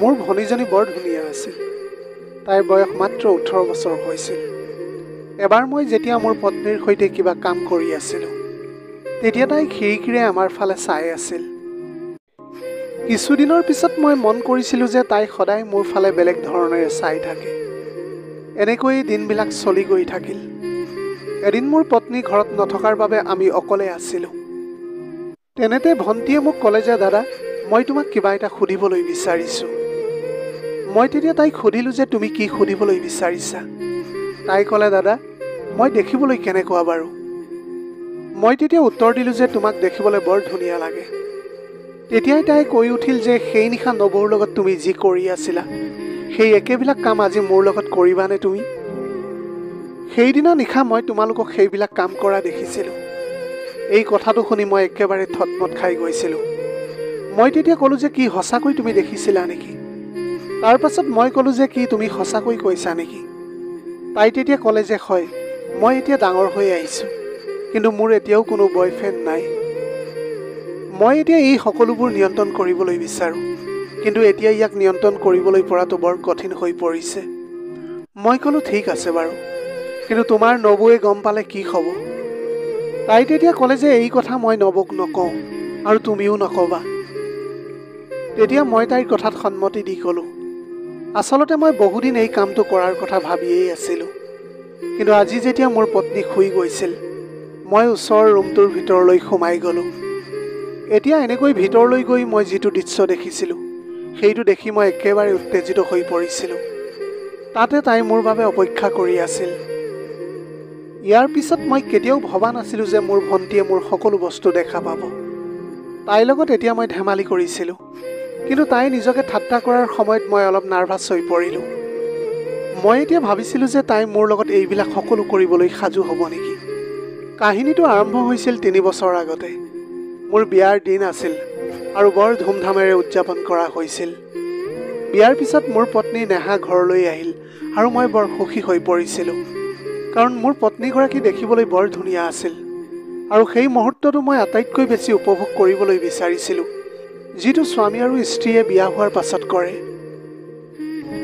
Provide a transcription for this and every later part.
মোৰ ভনীজনী বৰ ধুনীয়া আছিল। তাইৰ বয়স মাত্ৰ 18 বছৰ হৈছিল। এবাৰ মই যেতিয়া মোৰ পত্নীৰ সৈতে কিবা কাম কৰি আছিলোঁ, তেতিয়া তাই খিৰিকীৰে আমাৰ ফালে চাই আছিল। কিছুদিনৰ পিছত মই মন কৰিছিলোঁ যে তাই সদায় মোৰ ফালে বেলেগ ধৰণেৰে চাই থাকে। এনেকৈয়ে দিনবিলাক চলি গৈ থাকিল। এদিন মোৰ পত্নী ঘৰত নথকাৰ বাবে আমি অকলে আছিলোঁ। তেনেতে ভণ্টিয়ে মোক ক'লে যে দাদা, মই তোমাক কিবা এটা সুধিবলৈ বিচাৰিছোঁ। মই তেতিয়া তাইক সুধিলোঁ যে তুমি কি সুধিবলৈ বিচাৰিছা? তাই ক'লে, দাদা, মই দেখিবলৈ কেনেকুৱা বাৰু? মই তেতিয়া উত্তৰ দিলোঁ যে তোমাক দেখিবলৈ বৰ ধুনীয়া লাগে। তেতিয়াই তাই কৈ উঠিল যে সেই নিশা নবৌৰ লগত তুমি যি কৰি আছিলা, সেই একেবিলাক কাম আজি মোৰ লগত কৰিবানে তুমি? সেইদিনা নিশা মই তোমালোকক সেইবিলাক কাম কৰা দেখিছিলোঁ। এই কথাটো শুনি মই একেবাৰে থতমত খাই গৈছিলোঁ। মই তেতিয়া ক'লোঁ যে কি সঁচাকৈ তুমি দেখিছিলা নেকি? তাৰ পাছত মই ক'লোঁ যে কি তুমি সঁচাকৈ কৈছা নেকি? তাই তেতিয়া ক'লে যে হয়, মই এতিয়া ডাঙৰ হৈ আহিছোঁ, কিন্তু মোৰ এতিয়াও কোনো বয়ফ্ৰেণ্ড নাই। মই এতিয়া এই সকলোবোৰ নিয়ন্ত্ৰণ কৰিবলৈ বিচাৰোঁ, কিন্তু এতিয়া ইয়াক নিয়ন্ত্ৰণ কৰিবলৈ পৰাটো বৰ কঠিন হৈ পৰিছে। মই ক'লোঁ ঠিক আছে বাৰু, কিন্তু তোমাৰ নবৌৱে গম পালে কি হ'ব? তাই তেতিয়া ক'লে যে এই কথা মই নবৌক নকওঁ আৰু তুমিও নক'বা। তেতিয়া মই তাইৰ কথাত সন্মতি দি ক'লোঁ, আচলতে মই বহুদিন এই কামটো কৰাৰ কথা ভাবিয়েই আছিলোঁ, কিন্তু আজি যেতিয়া মোৰ পত্নী শুই গৈছিল, মই ওচৰৰ ৰুমটোৰ ভিতৰলৈ সোমাই গ'লোঁ। এতিয়া এনেকৈ ভিতৰলৈ গৈ মই যিটো দৃশ্য দেখিছিলোঁ, সেইটো দেখি মই একেবাৰে উত্তেজিত হৈ পৰিছিলোঁ। তাতে তাই মোৰ বাবে অপেক্ষা কৰি আছিল। ইয়াৰ পিছত মই কেতিয়াও ভবা নাছিলোঁ যে মোৰ ভণ্টিয়ে মোৰ সকলো বস্তু দেখা পাব। তাইৰ লগত এতিয়া মই ধেমালি কৰিছিলোঁ, কিন্তু তাই নিজকে ঠাট্টা কৰাৰ সময়ত মই অলপ নাৰ্ভাছ হৈ পৰিলোঁ। মই এতিয়া ভাবিছিলোঁ যে তাই মোৰ লগত এইবিলাক সকলো কৰিবলৈ সাজু হ'ব নেকি? কাহিনীটো আৰম্ভ হৈছিল 3 বছৰ আগতে। মোৰ বিয়াৰ দিন আছিল আৰু বৰ ধুমধামেৰে উদযাপন কৰা হৈছিল। বিয়াৰ পিছত মোৰ পত্নী নেহা ঘৰলৈ আহিল আৰু মই বৰ সুখী হৈ পৰিছিলোঁ, কাৰণ মোৰ পত্নীগৰাকী দেখিবলৈ বৰ ধুনীয়া আছিল আৰু সেই মুহূৰ্তটো মই আটাইতকৈ বেছি উপভোগ কৰিবলৈ বিচাৰিছিলোঁ, যিটো স্বামী আৰু স্ত্ৰীয়ে বিয়া হোৱাৰ পাছত কৰে।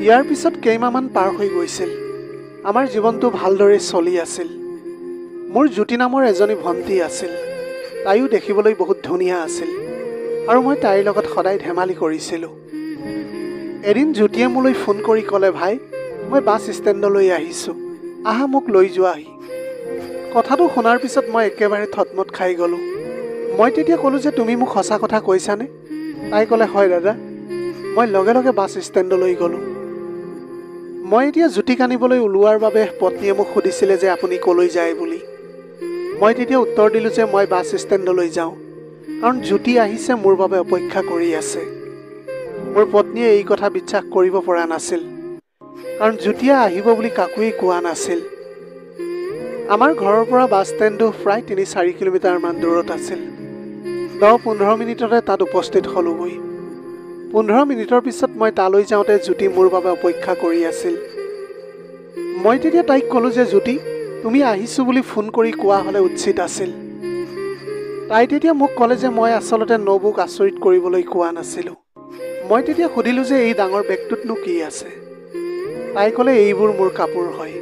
ইয়াৰ পিছত কেইমাহমান পাৰ হৈ গৈছিল। আমাৰ জীৱনটো ভালদৰে চলি আছিল। মোৰ জ্যোতি নামৰ এজনী ভণ্টি আছিল। তাইও দেখিবলৈ বহুত ধুনীয়া আছিল আৰু মই তাইৰ লগত সদায় ধেমালি কৰিছিলোঁ। এদিন জ্যোতিয়ে মোলৈ ফোন কৰি ক'লে, ভাই, মই বাছ ষ্টেণ্ডলৈ আহিছোঁ, আহা মোক লৈ যোৱাহি। কথাটো শুনাৰ পিছত মই একেবাৰে থতমত খাই গ'লোঁ। মই তেতিয়া ক'লোঁ যে তুমি মোক সঁচা কথা কৈছানে? তাই ক'লে, হয় দাদা। মই লগে লগে বাছ ষ্টেণ্ডলৈ গ'লোঁ। মই এতিয়া জ্যোতিক আনিবলৈ ওলোৱাৰ বাবে পত্নীয়ে মোক সুধিছিলে যে আপুনি ক'লৈ যায় বুলি। মই তেতিয়া উত্তৰ দিলোঁ যে মই বাছ ষ্টেণ্ডলৈ যাওঁ, কাৰণ জ্যোতি আহিছে, মোৰ বাবে অপেক্ষা কৰি আছে। মোৰ পত্নীয়ে এই কথা বিশ্বাস কৰিব পৰা নাছিল, কাৰণ জ্যোতিয়ে আহিব বুলি কাকোৱেই কোৱা নাছিল। আমাৰ ঘৰৰ পৰা বাছ ষ্টেণ্ডটো প্ৰায় 3-4 কিলোমিটাৰমান দূৰত আছিল। 10-15 মিনিটতে তাত উপস্থিত হ'লোগৈ। 15 মিনিটৰ পিছত মই তালৈ যাওঁতে জ্যোতি মোৰ বাবে অপেক্ষা কৰি আছিল। মই তেতিয়া তাইক ক'লোঁ যে জ্যোতি, তুমি আহিছোঁ বুলি ফোন কৰি কোৱা হ'লে উচিত আছিল। তাই তেতিয়া মোক ক'লে যে মই আচলতে নবৌক আচৰিত কৰিবলৈ কোৱা নাছিলোঁ। মই তেতিয়া সুধিলোঁ যে এই ডাঙৰ বেগটোতনো কি আছে? তাই ক'লে, এইবোৰ মোৰ কাপোৰ হয়।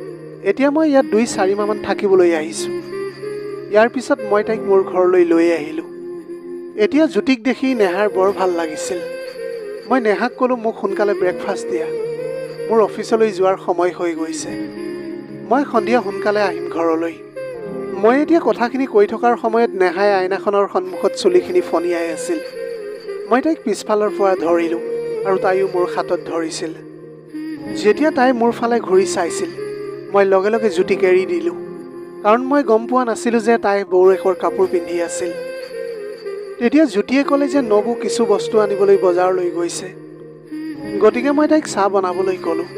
এতিয়া মই ইয়াত 2-4 মাহমান থাকিবলৈ আহিছোঁ। ইয়াৰ পিছত মই তাইক মোৰ ঘৰলৈ লৈ আহিলোঁ। এতিয়া জ্যোতিক দেখি নেহাৰ বৰ ভাল লাগিছিল। মই নেহাক ক'লোঁ, মোক সোনকালে ব্ৰেকফাষ্ট দিয়া, মোৰ অফিচলৈ যোৱাৰ সময় হৈ গৈছে। মই সন্ধিয়া সোনকালে আহিম ঘৰলৈ। মই এতিয়া কথাখিনি কৈ থকাৰ সময়ত নেহাই আইনাখনৰ সন্মুখত চুলিখিনি ফনিয়াই আছিল। মই তাইক পিছফালৰ পৰা ধৰিলোঁ আৰু তাইও মোৰ হাতত ধৰিছিল। যেতিয়া তাই মোৰ ফালে ঘূৰি চাইছিল, মই লগে লগে জ্যোতিক এৰি দিলোঁ, কাৰণ মই গম পোৱা নাছিলোঁ যে তাই বৌৰেকৰ কাপোৰ পিন্ধি আছিল। তেতিয়া জ্যোতিয়ে ক'লে যে নবৌ কিছু বস্তু আনিবলৈ বজাৰলৈ গৈছে, গতিকে মই তাইক চাহ বনাবলৈ ক'লোঁ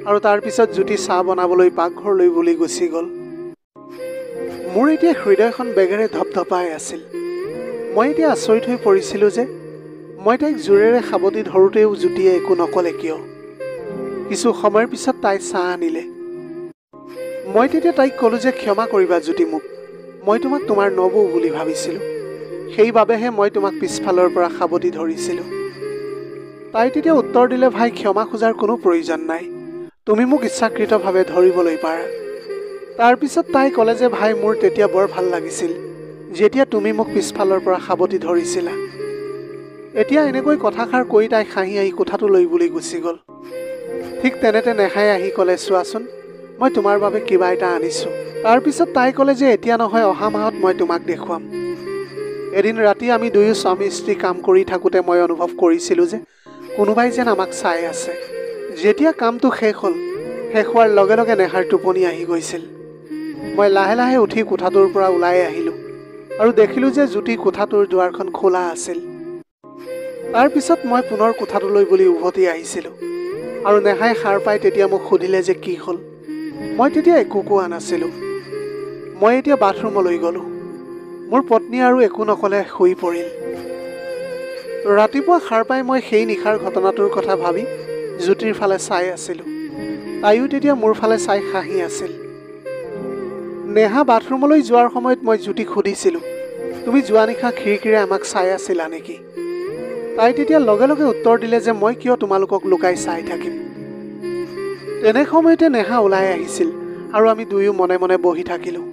আৰু তাৰপিছত জ্যোতি চাহ বনাবলৈ পাকঘৰলৈ বুলি গুচি গ'ল। মোৰ এতিয়া হৃদয়খন বেগেৰে ধপধপাই আছিল। মই এতিয়া আচৰিত হৈ পৰিছিলোঁ যে মই তাইক জোৰেৰে সাবটি ধৰোঁতেও জ্যোতিয়ে একো নক'লে কিয়। কিছু সময়ৰ পিছত তাই চাহ আনিলে। মই তেতিয়া তাইক ক'লোঁ যে ক্ষমা কৰিবা জ্যোতি, মই তোমাক তোমাৰ নবৌ বুলি ভাবিছিলোঁ, সেইবাবেহে মই তোমাক পিছফালৰ পৰা সাবটি ধৰিছিলোঁ। তাই তেতিয়া উত্তৰ দিলে, ভাই ক্ষমা খোজাৰ কোনো প্ৰয়োজন নাই, তুমি মোক ইচ্ছাকৃতভাৱে ধৰিবলৈ পাৰা। তাৰপিছত তাই ক'লে যে ভাই মোৰ তেতিয়া বৰ ভাল লাগিছিল যেতিয়া তুমি মোক পিছফালৰ পৰা সাৱটি ধৰিছিলা। এতিয়া এনেকৈ কথাষাৰ কৈ তাই হাঁহি আহি কোঠাটোলৈ বুলি গুচি গ'ল। ঠিক তেনেতে নেহাই আহি ক'লে, চোৱাচোন মই তোমাৰ বাবে কিবা এটা আনিছোঁ। তাৰপিছত তাই ক'লে যে এতিয়া নহয়, অহা মাহত মই তোমাক দেখুৱাম। এদিন ৰাতি আমি দুয়ো স্বামী স্ত্ৰী কাম কৰি থাকোঁতে মই অনুভৱ কৰিছিলোঁ যে কোনোবাই যেন আমাক চাই আছে। যেতিয়া কামটো শেষ হ'ল, শেষ হোৱাৰ লগে লগে নেহাৰ টোপনি আহি গৈছিল। মই লাহে লাহে উঠি কোঠাটোৰ পৰা ওলাই আহিলোঁ আৰু দেখিলোঁ যে জ্যোতি কোঠাটোৰ দুৱাৰখন খোলা আছিল। তাৰপিছত মই পুনৰ কোঠাটোলৈ বুলি উভতি আহিছিলোঁ আৰু নেহাই সাৰ পাই তেতিয়া মোক সুধিলে যে কি হ'ল। মই তেতিয়া একো কোৱা নাছিলোঁ। মই এতিয়া বাথৰুমলৈ গ'লোঁ। মোৰ পত্নী আৰু একো নকলে শুই পৰিল। ৰাতিপুৱা সাৰ পাই মই সেই নিশাৰ ঘটনাটোৰ কথা ভাবি জ্যোতিৰ ফালে চাই আছিলোঁ। তাইও তেতিয়া মোৰ ফালে চাই হাঁহি আছিল। নেহা বাথৰুমলৈ যোৱাৰ সময়ত মই জ্যোতিক সুধিছিলোঁ, তুমি যোৱা নিশা খিৰিকীৰে আমাক চাই আছিলা নেকি? তাই তেতিয়া লগে লগে উত্তৰ দিলে যে মই কিয় তোমালোকক লুকাই চাই থাকিম। তেনে সময়তে নেহা ওলাই আহিছিল আৰু আমি দুয়ো মনে মনে বহি থাকিলোঁ।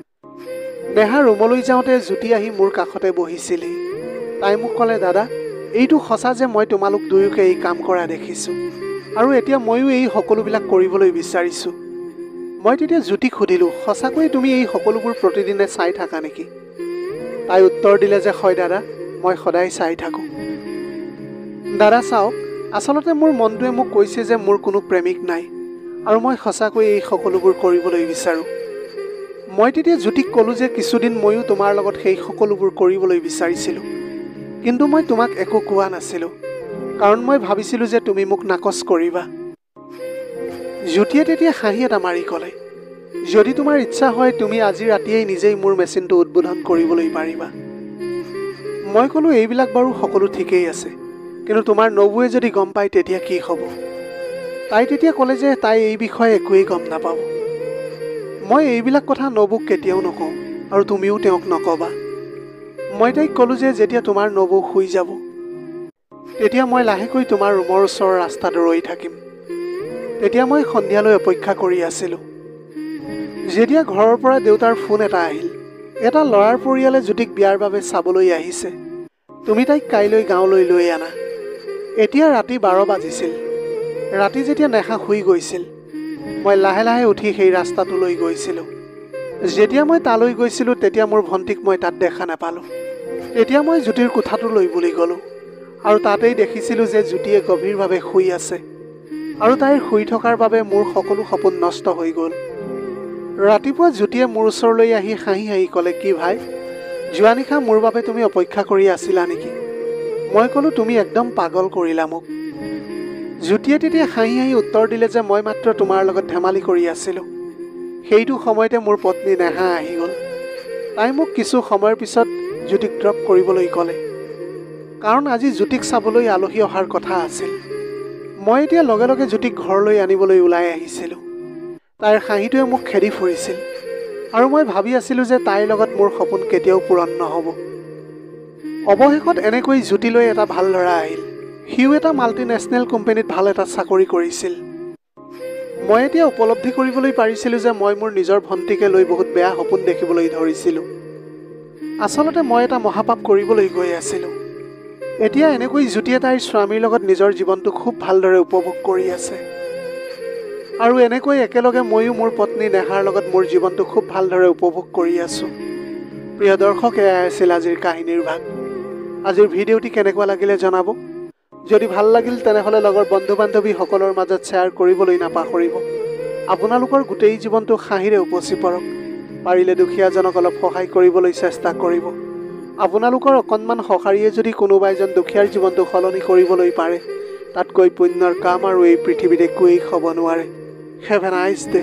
নেহা ৰুমলৈ যাওঁতে জ্যোতি আহি মোৰ কাষতে বহিছিলহি। তাই মোক ক'লে, দাদা এইটো সঁচা যে মই তোমালোক দুয়োকে এই কাম কৰা দেখিছোঁ আৰু এতিয়া ময়ো এই সকলোবিলাক কৰিবলৈ বিচাৰিছোঁ। মই তেতিয়া জ্যোতিক সুধিলোঁ, সঁচাকৈ তুমি এই সকলোবোৰ প্ৰতিদিনে চাই থাকা নেকি? তাই উত্তৰ দিলে যে হয় দাদা, মই সদায় চাই থাকোঁ। দাদা চাওক, আচলতে মোৰ মনটোৱে মোক কৈছে যে মোৰ কোনো প্ৰেমিক নাই আৰু মই সঁচাকৈ এই সকলোবোৰ কৰিবলৈ বিচাৰোঁ। মই তেতিয়া জ্যোতিক ক'লোঁ যে কিছুদিন ময়ো তোমাৰ লগত সেই সকলোবোৰ কৰিবলৈ বিচাৰিছিলোঁ, কিন্তু মই তোমাক একো কোৱা নাছিলোঁ কাৰণ মই ভাবিছিলোঁ যে তুমি মোক নাকচ কৰিবা। জ্যোতিয়ে তেতিয়া হাঁহি এটা মাৰি ক'লে, যদি তোমাৰ ইচ্ছা হয় তুমি আজি ৰাতিয়েই নিজেই মোৰ মেচিনটো উদ্বোধন কৰিবলৈ পাৰিবা। মই ক'লোঁ, এইবিলাক বাৰু সকলো ঠিকেই আছে, কিন্তু তোমাৰ নবৌৱে যদি গম পায় তেতিয়া কি হ'ব? তাই তেতিয়া ক'লে যে তাই এই বিষয়ে একোৱেই গম নাপাব। মই এইবিলাক কথা নবৌক কেতিয়াও নকওঁ আৰু তুমিও তেওঁক নক'বা। মই তাইক ক'লোঁ যে যেতিয়া তোমাৰ নবৌ শুই যাব তেতিয়া মই লাহেকৈ তোমাৰ ৰুমৰ ওচৰৰ ৰাস্তাত ৰৈ থাকিম। তেতিয়া মই সন্ধিয়ালৈ অপেক্ষা কৰি আছিলোঁ। যেতিয়া ঘৰৰ পৰা দেউতাৰ ফোন এটা আহিল, এটা ল'ৰাৰ পৰিয়ালে জ্যোতিক বিয়াৰ বাবে চাবলৈ আহিছে, তুমি তাইক কাইলৈ গাঁৱলৈ লৈ আনা। এতিয়া ৰাতি 12 বাজিছিল। ৰাতি যেতিয়া নেহা শুই গৈছিল, মই লাহে লাহে উঠি সেই ৰাস্তাটোলৈ গৈছিলোঁ। যেতিয়া মই তালৈ গৈছিলোঁ তেতিয়া মোৰ ভণ্টিক মই তাত দেখা নাপালোঁ। তেতিয়া মই জ্যোতিৰ কোঠাটোলৈ বুলি গ'লোঁ আৰু তাতেই দেখিছিলোঁ যে জ্যোতিয়ে গভীৰভাৱে শুই আছে আৰু তাইৰ শুই থকাৰ বাবে মোৰ সকলো সপোন নষ্ট হৈ গ'ল। ৰাতিপুৱা জ্যোতিয়ে মোৰ ওচৰলৈ আহি হাঁহি হাঁহি ক'লে, কি ভাই, যোৱা নিশা মোৰ বাবে তুমি অপেক্ষা কৰি আছিলা নেকি? মই ক'লোঁ, তুমি একদম পাগল কৰিলা মোক। জ্যোতিয়ে তেতিয়া হাঁহি হাঁহি উত্তৰ দিলে যে মই মাত্ৰ তোমাৰ লগত ধেমালি কৰি আছিলোঁ। সেইটো সময়তে মোৰ পত্নী নেহা আহি গ'ল। তাই মোক কিছু সময়ৰ পিছত জ্যোতিক ড্ৰপ কৰিবলৈ ক'লে, কাৰণ আজি জ্যোতিক চাবলৈ আলহী অহাৰ কথা আছিল। মই এতিয়া লগে লগে জ্যোতিক ঘৰলৈ আনিবলৈ ওলাই আহিছিলোঁ। তাইৰ হাঁহিটোৱে মোক খেদি ফুৰিছিল আৰু মই ভাবি আছিলোঁ যে তাইৰ লগত মোৰ সপোন কেতিয়াও পূৰণ নহ'ব। অৱশেষত এনেকৈ জ্যোতিলৈ এটা ভাল ল'ৰা আহিল। সিও এটা মাল্টিনেশ্যনেল কোম্পানীত ভাল এটা চাকৰি কৰিছিল। মই এতিয়া উপলব্ধি কৰিবলৈ পাৰিছিলোঁ যে মই মোৰ নিজৰ ভণ্টিকে লৈ বহুত বেয়া সপোন দেখিবলৈ ধৰিছিলোঁ। আচলতে মই এটা মহাপাপ কৰিবলৈ গৈ আছিলোঁ। এতিয়া এনেকৈ জ্যোতিয়ে তাইৰ স্বামীৰ লগত নিজৰ জীৱনটো খুব ভালদৰে উপভোগ কৰি আছে আৰু এনেকৈ একেলগে ময়ো মোৰ পত্নী নেহাৰ লগত মোৰ জীৱনটো খুব ভালদৰে উপভোগ কৰি আছোঁ। প্ৰিয় দৰ্শক, এয়াই আছিল আজিৰ কাহিনীৰ ভাগ। আজিৰ ভিডিঅ'টি কেনেকুৱা লাগিলে জনাব। যদি ভাল লাগিল তেনেহ'লে লগৰ বন্ধু বান্ধৱীসকলৰ মাজত শ্বেয়াৰ কৰিবলৈ নাপাহৰিব। আপোনালোকৰ গোটেই জীৱনটো হাঁহিৰে উপচি পৰক। পাৰিলে দুখীয়াজনক অলপ সহায় কৰিবলৈ চেষ্টা কৰিব। আপোনালোকৰ অকণমান সঁহাৰিয়ে যদি কোনোবা এজন দুখীয়াৰ জীৱনটো সলনি কৰিবলৈ পাৰে, তাতকৈ পুণ্যৰ কাম আৰু এই পৃথিৱীত একোৱেই হ'ব নোৱাৰে। Have a nice day.